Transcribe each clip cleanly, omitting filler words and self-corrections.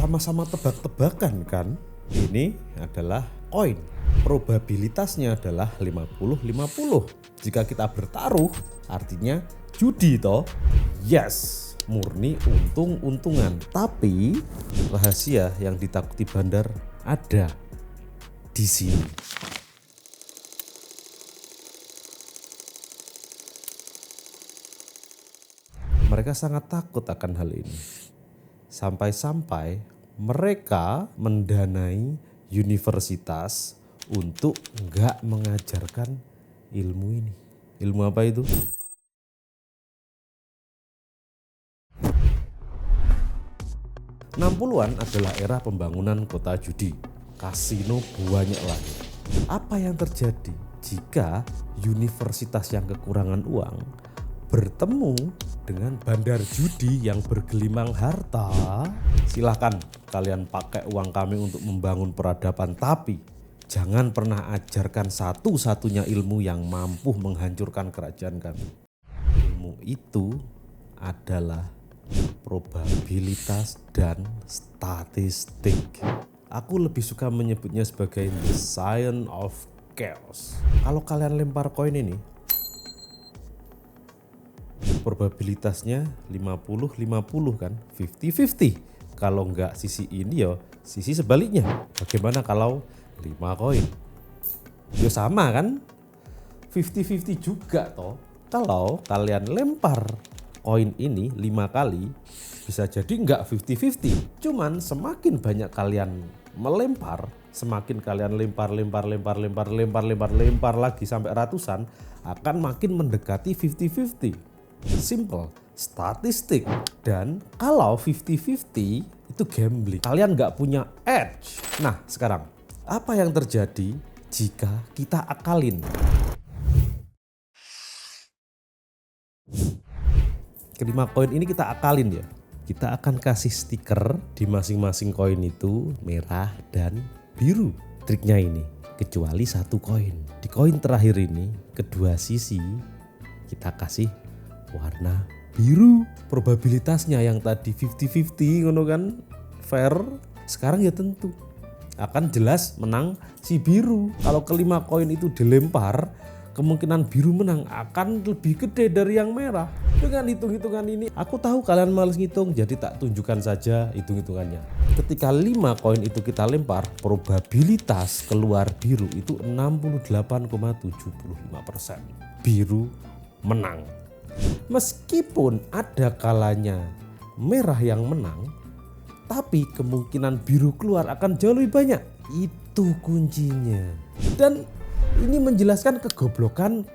sama-sama tebak-tebakan kan? Ini adalah koin. Probabilitasnya adalah 50-50. Jika kita bertaruh, artinya judi toh. Yes, murni untung-untungan. Tapi rahasia yang ditakuti bandar ada di sini. Mereka sangat takut akan hal ini. Sampai-sampai mereka mendanai universitas untuk nggak mengajarkan ilmu ini. Ilmu apa itu? (60-an) adalah era pembangunan kota judi. Kasino banyak lagi. Apa yang terjadi jika universitas yang kekurangan uang bertemu dengan bandar judi yang bergelimang harta? Silahkan kalian pakai uang kami untuk membangun peradaban, tapi jangan pernah ajarkan satu-satunya ilmu yang mampu menghancurkan kerajaan kami. Ilmu itu adalah probabilitas dan statistik. Aku lebih suka menyebutnya sebagai the science of chaos. Kalau kalian lempar koin ini, probabilitasnya 50-50 kan, 50-50. Kalau enggak sisi ini ya sisi sebaliknya. Bagaimana kalau 5 koin? Ya sama kan, 50-50 juga toh. Kalau kalian lempar koin ini 5 kali, bisa jadi enggak 50-50. Cuman semakin banyak kalian melempar, semakin kalian lempar lagi sampai ratusan, akan makin mendekati 50-50. Simple, statistik. Dan kalau 50-50 itu gambling, kalian nggak punya edge. Nah sekarang, apa yang terjadi jika kita akalin? Kelima koin ini kita akalin ya. Kita akan kasih stiker di masing-masing koin itu merah dan biru. Triknya ini, kecuali satu koin. Di koin terakhir ini, kedua sisi kita kasih warna biru. Probabilitasnya yang tadi 50-50 ngono kan, fair, sekarang ya tentu akan jelas menang si biru. Kalau kelima koin itu dilempar, kemungkinan biru menang akan lebih gede dari yang merah. Dengan hitung-hitungan ini, aku tahu kalian males ngitung, jadi tak tunjukkan saja hitung-hitungannya. Ketika 5 koin itu kita lempar, probabilitas keluar biru itu 68,75%. Biru menang. Meskipun ada kalanya merah yang menang, tapi kemungkinan biru keluar akan jauh lebih banyak. Itu kuncinya. Dan ini menjelaskan kegoblokan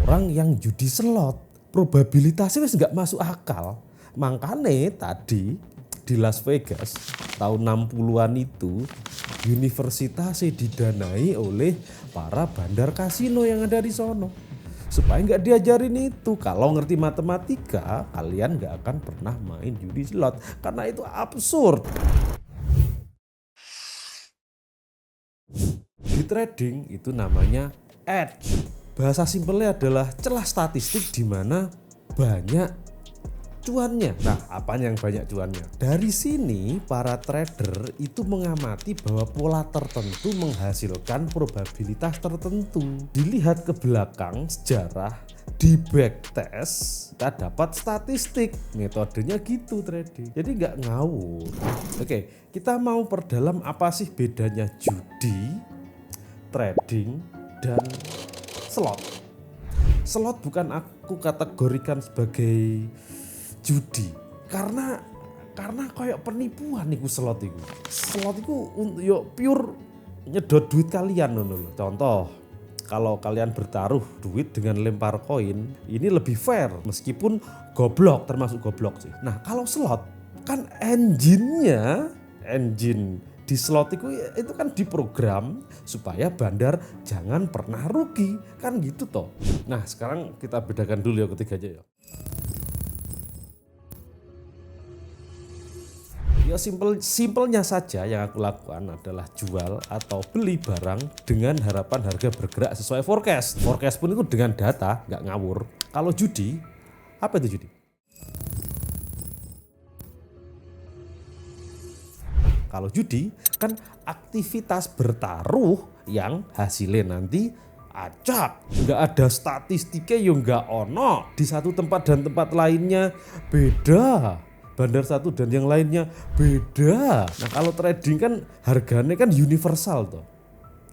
orang yang judi slot. Probabilitasnya nggak masuk akal. Makanya tadi di Las Vegas tahun 60-an itu universitasnya didanai oleh para bandar kasino yang ada di sono. Supaya nggak diajarin itu. Kalau ngerti matematika, kalian nggak akan pernah main judi slot karena itu absurd. Di trading itu namanya edge. Bahasa simpelnya adalah celah statistik di mana banyak cuannya. Nah, apa yang banyak cuannya? Dari sini para trader itu mengamati bahwa pola tertentu menghasilkan probabilitas tertentu. Dilihat ke belakang sejarah, di backtest kita dapat statistik. Metodenya gitu trading. Jadi nggak ngawur. Oke, kita mau perdalam apa sih bedanya judi, trading, dan slot. Slot bukan aku kategorikan sebagai judi karena kayak penipuan niku slot iku. Slot iku yo pure nyedot duit kalian ngono lho. Contoh, kalau kalian bertaruh duit dengan lempar koin, ini lebih fair meskipun goblok, termasuk goblok sih. Nah, kalau slot kan engine di slot itu kan diprogram supaya bandar jangan pernah rugi, kan gitu toh. Nah sekarang kita bedakan dulu ya ketiganya ya. Ya simpelnya saja yang aku lakukan adalah jual atau beli barang dengan harapan harga bergerak sesuai forecast. Forecast pun itu dengan data, nggak ngawur. Kalau judi, apa itu judi? Kalau judi kan aktivitas bertaruh yang hasilnya nanti acak. Nggak ada statistiknya yang nggak ono. Di satu tempat dan tempat lainnya beda. Bandar satu dan yang lainnya beda. Nah kalau trading kan harganya kan universal tuh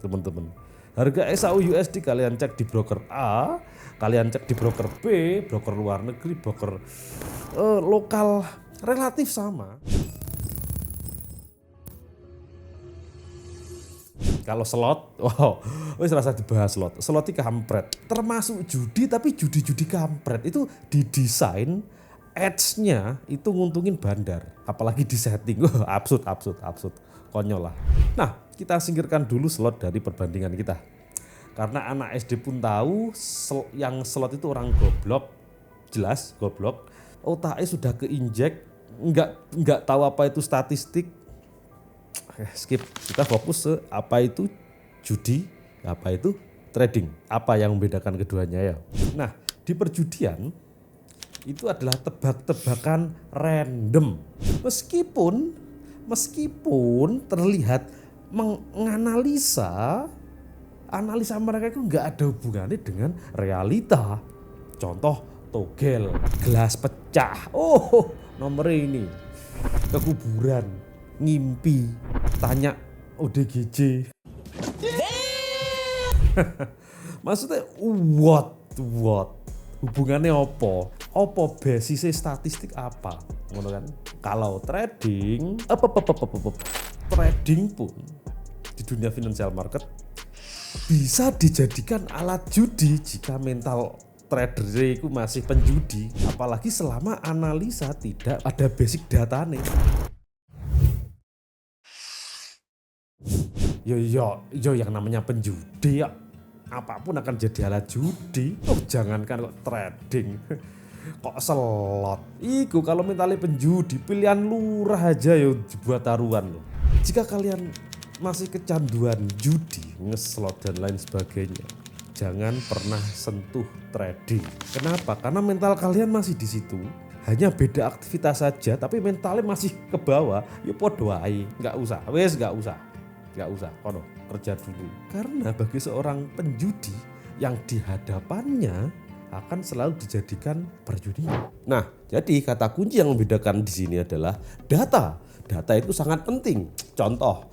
teman-teman. Harga SAU USD kalian cek di broker A, kalian cek di broker B, broker luar negeri, broker lokal relatif sama. Kalau slot, wow, wis rasa dibahas slot. Slot itu kampret. Termasuk judi tapi judi-judi kampret itu didesain edge-nya itu nguntungin bandar. Apalagi di setting. Absurd. Konyol lah. Nah, kita singkirkan dulu slot dari perbandingan kita. Karena anak SD pun tahu yang slot itu orang goblok. Jelas goblok. Otaknya sudah keinjek, nggak tahu apa itu statistik. Skip, kita fokus ke apa itu judi, apa itu trading, apa yang membedakan keduanya ya. Nah, di perjudian itu adalah tebak-tebakan random. Meskipun terlihat menganalisa, analisa mereka itu nggak ada hubungannya dengan realita. Contoh togel, gelas pecah, nomor ini, kekuburan, ngimpi, tanya ODGJ. Maksudnya what? Hubungannya apa? Apa basisnya statistik apa? Ngono kan? Kalau trading, trading pun di dunia financial market bisa dijadikan alat judi jika mental trader itu masih penjudi, apalagi selama analisa tidak ada basic datanya. Yo yang namanya penjudi ya, apapun akan jadi alat judi. Jangankan kok trading, kok slot. Iku kalau mentalnya penjudi, pilihan lurah aja yo dibuat taruhan loh. Jika kalian masih kecanduan judi, ngeslot dan lain sebagainya, jangan pernah sentuh trading. Kenapa? Karena mental kalian masih di situ. Hanya beda aktivitas saja, tapi mentalnya masih ke bawah. Ya podo ae, nggak usah, kono kerja dulu. Karena bagi seorang penjudi yang di hadapannya akan selalu dijadikan perjudian. Nah, jadi kata kunci yang membedakan di sini adalah data. Data itu sangat penting. Contoh,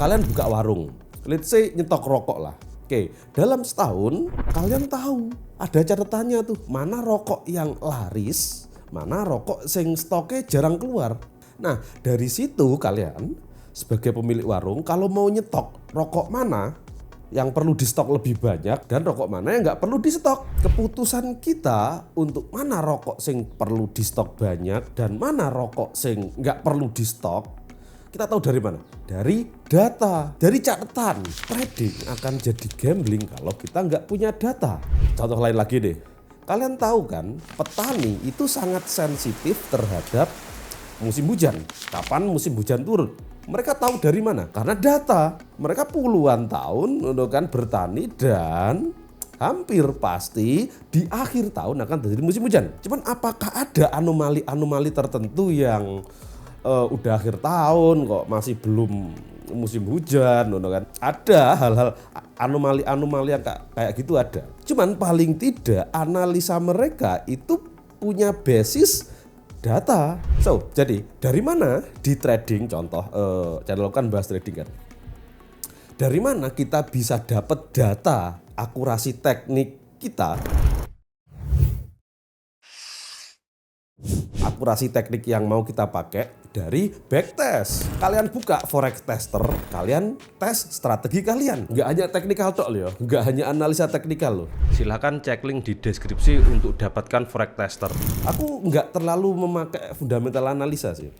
kalian buka warung, let's say nyetok rokok lah. Oke, dalam setahun kalian tahu ada catatannya tuh, mana rokok yang laris, mana rokok sing stoknya jarang keluar. Nah, dari situ kalian sebagai pemilik warung kalau mau nyetok rokok mana yang perlu di stok lebih banyak dan rokok mana yang nggak perlu di stok. Keputusan kita untuk mana rokok sing perlu di stok banyak dan mana rokok sing nggak perlu di stok, kita tahu dari mana? Dari data, dari catatan. Trading akan jadi gambling kalau kita nggak punya data. Contoh lain lagi deh, kalian tahu kan petani itu sangat sensitif terhadap musim hujan. Kapan musim hujan turun? Mereka tahu dari mana? Karena data. Mereka puluhan tahun kan bertani dan hampir pasti di akhir tahun akan terjadi musim hujan. Cuman apakah ada anomali-anomali tertentu yang udah akhir tahun kok masih belum musim hujan kan? Ada hal-hal anomali-anomali yang kayak gitu ada. Cuman paling tidak analisa mereka itu punya basis data. So, jadi dari mana di trading, contoh channel kan bahas trading kan. Dari mana kita bisa dapat data akurasi teknik kita? Akurasi teknik yang mau kita pakai dari backtest. Kalian buka forex tester, kalian tes strategi kalian. Nggak hanya teknikal tok loh, nggak hanya analisa teknikal loh. Silahkan cek link di deskripsi untuk dapatkan forex tester. Aku nggak terlalu memakai fundamental analisa sih.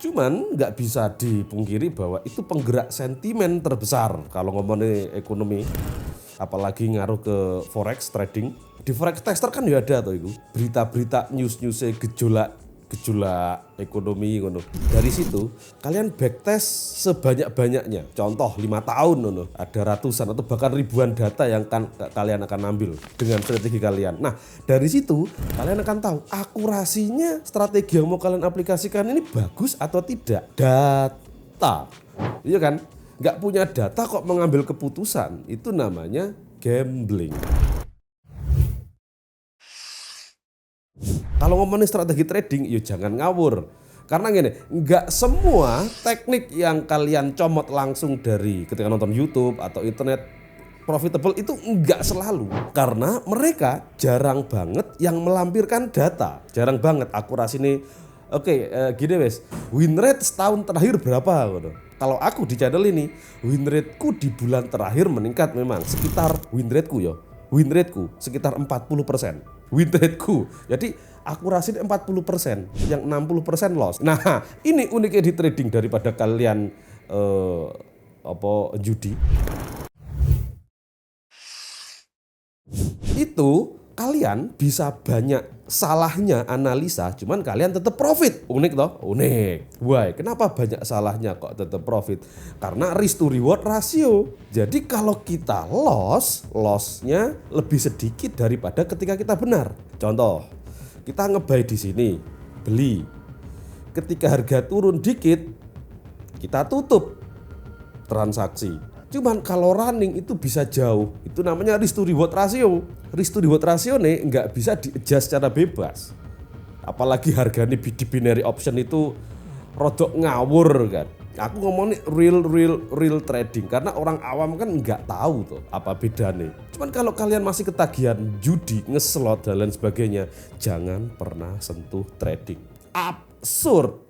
Cuman nggak bisa dipungkiri bahwa itu penggerak sentimen terbesar kalau ngomongin ekonomi. Apalagi ngaruh ke forex trading. Di forex tester kan ya ada tuh itu berita-berita news-newsnya gejolak ekonomi ngono. Dari situ kalian backtest sebanyak-banyaknya. Contoh 5 tahun ngono, ada ratusan atau bahkan ribuan data yang kalian akan ambil dengan strategi kalian. Nah, dari situ kalian akan tahu akurasinya strategi yang mau kalian aplikasikan ini bagus atau tidak. data, iya kan? Nggak punya data kok mengambil keputusan, itu namanya gambling. Kalau ngomongin strategi trading, ya jangan ngawur. Karena gini, nggak semua teknik yang kalian comot langsung dari ketika nonton YouTube atau internet profitable itu nggak selalu. Karena mereka jarang banget yang melampirkan data. Jarang banget akurasi nih. Oke, gini wes, win rate setahun terakhir berapa? Kalau aku di channel ini, win rateku di bulan terakhir meningkat memang sekitar win rateku sekitar 40%. Win rateku. Jadi akurasi 40%, yang 60% loss. Nah, ini uniknya di trading daripada kalian judi. Itu kalian bisa banyak salahnya analisa, cuman kalian tetap profit. Unik toh? Unik. Why? Kenapa banyak salahnya kok tetap profit? Karena risk to reward ratio. Jadi kalau kita lossnya lebih sedikit daripada ketika kita benar. Contoh, kita nge-buy di sini, beli. Ketika harga turun dikit, kita tutup transaksi. Cuman kalau running itu bisa jauh. Itu namanya risk to reward ratio. Risk to reward ratio nih nggak bisa di-adjust secara bebas. Apalagi harganya di binary option itu rodok ngawur kan. Aku ngomongin real trading karena orang awam kan nggak tahu tuh apa bedanya. Cuman kalau kalian masih ketagihan judi, ngeslot dan lain sebagainya, jangan pernah sentuh trading. Absurd.